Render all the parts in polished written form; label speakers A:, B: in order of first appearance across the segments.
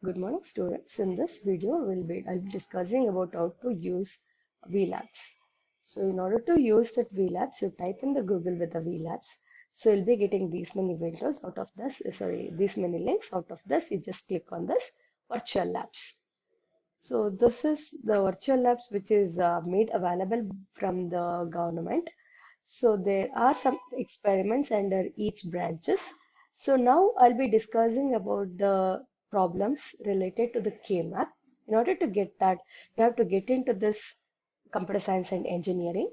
A: Good morning, students. In this video, I'll be discussing about how to use VLabs. So, in order to use that VLabs, you type in the Google with the VLabs. So, you'll be getting these many windows out of this. These many links out of this. You just click on this Virtual Labs. So, this is the Virtual Labs which is made available from the government. So, there are some experiments under each branches. So, now I'll be discussing about the problems related to the KMAP. In order to get that, you have to get into this computer science and engineering.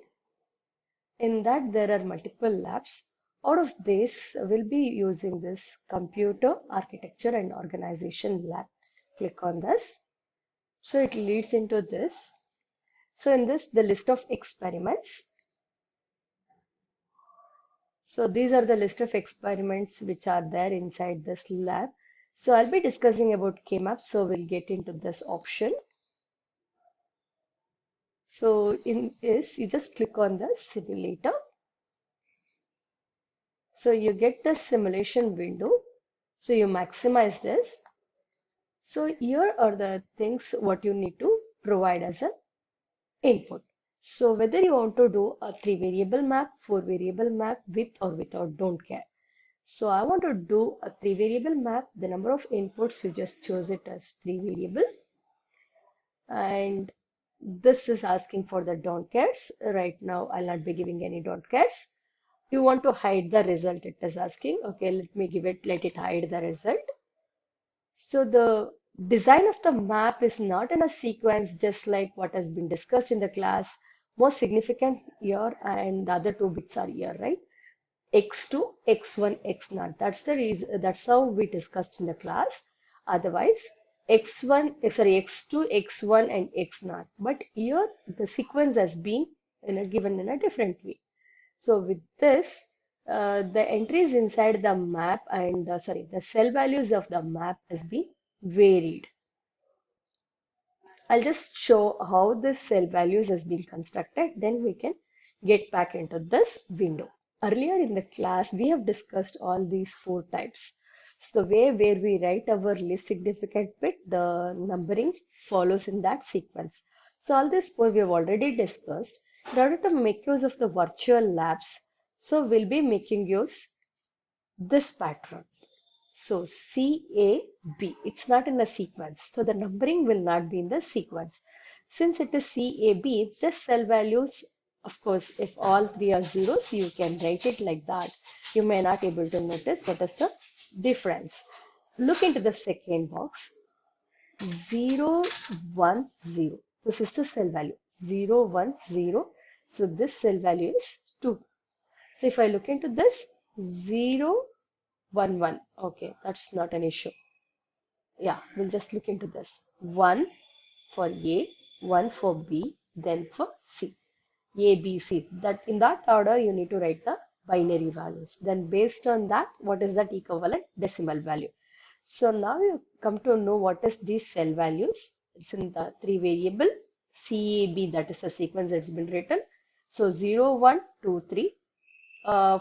A: In that, there are multiple labs. Out of this, we'll be using this computer architecture and organization lab. Click on this. So it leads into this. So in this, the list of experiments. So these are the list of experiments which are there inside this lab. So I'll be discussing about KMAP. So we'll get into this option. So in this, you just click on the simulator. So you get the simulation window. So you maximize this. So here are the things what you need to provide as an input. So whether you want to do a 3-variable map, 4-variable map, with or without, don't care. So I want to do a 3-variable map. The number of inputs, you just choose it as 3-variable. And this is asking for the don't cares. Right now, I'll not be giving any don't cares. You want to hide the result, it is asking. Okay, let it hide the result. So the design of the map is not in a sequence, just like what has been discussed in the class. Most significant here and the other 2 bits are here, right? X2, X1, X0. That's the reason, that's how we discussed in the class. Otherwise, X2, X1, and X0. But here the sequence has been given in a different way. So with this, the entries inside the map and the cell values of the map has been varied. I'll just show how this cell values has been constructed. Then we can get back into this window. Earlier in the class, we have discussed all these 4 types. So the way where we write our least significant bit, the numbering follows in that sequence. So all these 4 we have already discussed. In order to make use of the virtual labs, so we'll be making use this pattern. So CAB, it's not in the sequence. So the numbering will not be in the sequence. Since it is CAB, this cell values, of course, if all 3 are zeros, you can write it like that. You may not able to notice what is the difference. Look into the second box. 0, 1, 0. This is the cell value. 0, 1, 0. So this cell value is 2. So if I look into this, 0, 1, 1. Okay, that's not an issue. Yeah, we'll just look into this. 1 for A, 1 for B, then for C. A, B, C. That in that order you need to write the binary values. Then based on that, what is that equivalent decimal value? So now you come to know what is these cell values. It's in the 3-variable CAB, that is the sequence that's been written. So 0, 1, 2, 3. 5,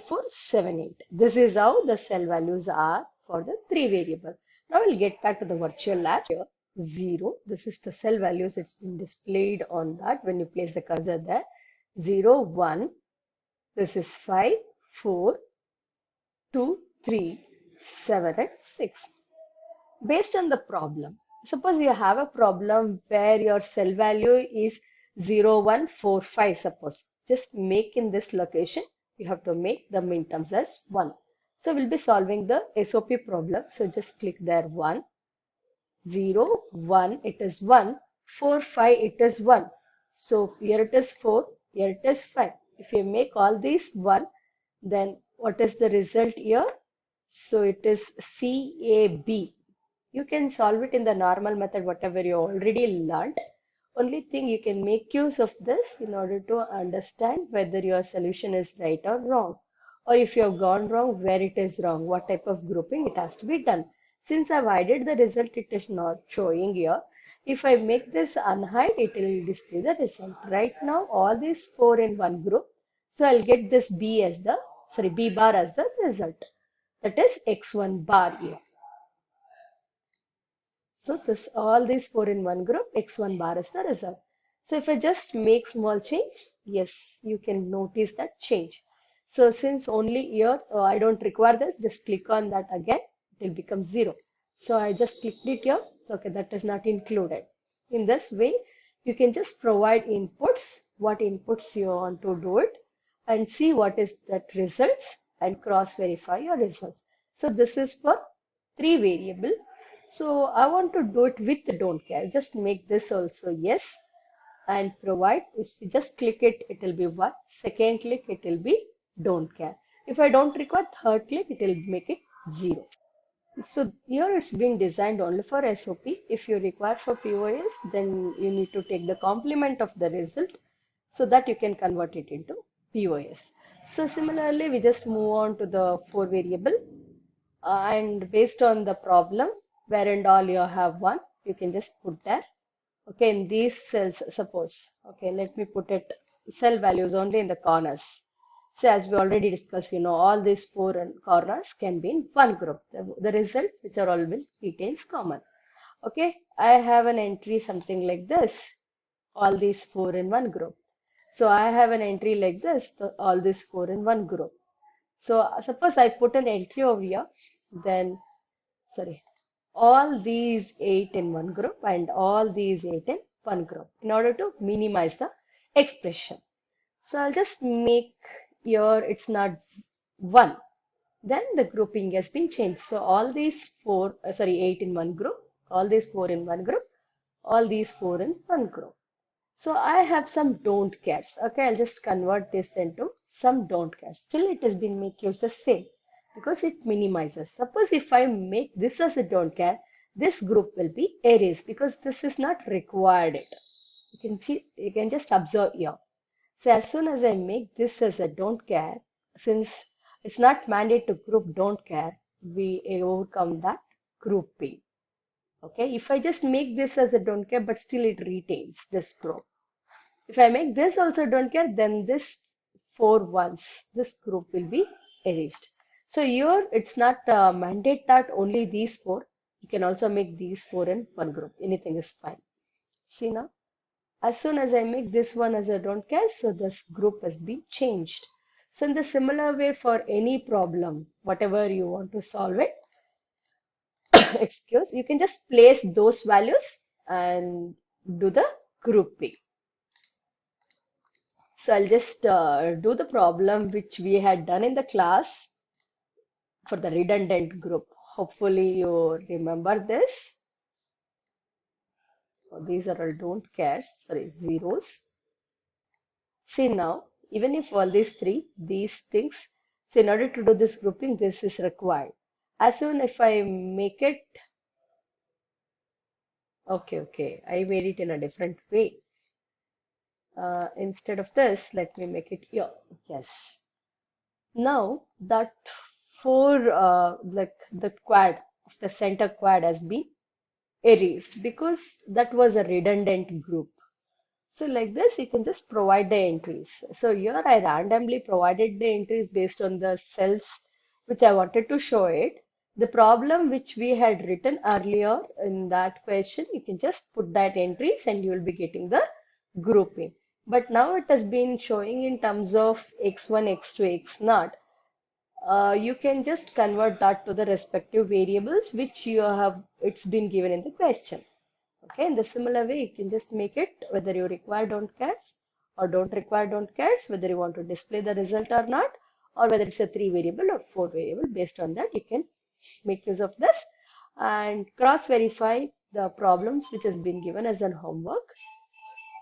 A: 4, 7, 8. This is how the cell values are for the 3-variable. Now we'll get back to the virtual lab here. 0. This is the cell values. It's been displayed on that when you place the cursor there. 0, 1. This is 5, 4, 2, 3, 7, and 6. Based on the problem, suppose you have a problem where your cell value is 0, 1, 4, 5, suppose. Just make in this location, you have to make the minterms as 1. So we'll be solving the SOP problem. So just click there 1, 0, 1, it is 1, 4, 5, it is 1. So here it is 4, here it is 5. If you make all these 1, then what is the result here? So it is CAB. You can solve it in the normal method, whatever you already learned. Only thing you can make use of this in order to understand whether your solution is right or wrong. Or if you have gone wrong, where it is wrong, what type of grouping it has to be done. Since I've hided the result, it is not showing here. If I make this unhide, it will display the result. Right now, all these 4 in one group. So I'll get this B bar as the result. That is X1 bar here. So this all these 4 in one group, x1 bar is the result. So if I just make small change, yes, you can notice that change. So since only here I don't require this, just click on that again, it will become 0. So I just clicked it here. So okay, that is not included. In this way, you can just provide inputs, what inputs you want to do it, and see what is that results and cross verify your results. So this is for 3 variable. So I want to do it with don't care. Just make this also yes and provide. If you just click it, it will be 1. Second click, it will be don't care. If I don't require third click, it will make it 0. So here it's been designed only for SOP. If you require for POS, then you need to take the complement of the result so that you can convert it into POS. So similarly, we just move on to the 4 variable and based on the problem where and all you have one, you can just put there. Okay, in these cells, suppose, okay, let me put it cell values only in the corners. So as we already discussed, all these 4 corners can be in one group. The result, which are all will retains common. Okay, I have an entry something like this, all these 4 in one group. So I have an entry like this, all these 4 in one group. So suppose I put an entry over here, then, sorry, all these 8 in one group and all these 8 in one group in order to minimize the expression. So I'll just make here it's not 1. Then the grouping has been changed. So all these 8 in one group, all these 4 in one group, all these 4 in one group. So I have some don't cares. Okay, I'll just convert this into some don't cares. Still it has been make use the same because it minimizes. Suppose if I make this as a don't care, this group will be erased because this is not required. You can see, you can just observe here. So as soon as I make this as a don't care, since it's not mandated to group don't care, we overcome that grouping. Okay, if I just make this as a don't care, but still it retains this group. If I make this also don't care, then this 4 ones, this group will be erased. So here it's not mandate that only these 4. You can also make these 4 in one group. Anything is fine. See now, as soon as I make this one as a don't care, so this group has been changed. So in the similar way for any problem, whatever you want to solve it, excuse, you can just place those values and do the grouping. So I'll just do the problem which we had done in the class for the redundant group. Hopefully you remember this. So these are all don't care, sorry, zeros. See now, even if all these things, so in order to do this grouping, this is required. As soon if I make it, okay, I made it in a different way. Instead of this, let me make it here. Yes. Now that 4, like the quad of the center quad has been erased because that was a redundant group. So like this, you can just provide the entries. So here I randomly provided the entries based on the cells which I wanted to show it. The problem which we had written earlier in that question, you can just put that entries and you will be getting the grouping. But now it has been showing in terms of x1, x2, x0. You can just convert that to the respective variables which it's been given in the question. Okay, in the similar way, you can just make it whether you require don't cares or don't require don't cares, whether you want to display the result or not, or whether it's a 3 variable or 4 variable. Based on that, you can make use of this and cross verify the problems which has been given as an homework.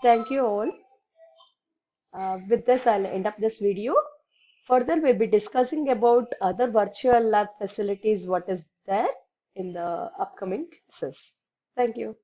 A: Thank you all. With this, I'll end up this video. Further, we'll be discussing about other virtual lab facilities, what is there in the upcoming classes. Thank you.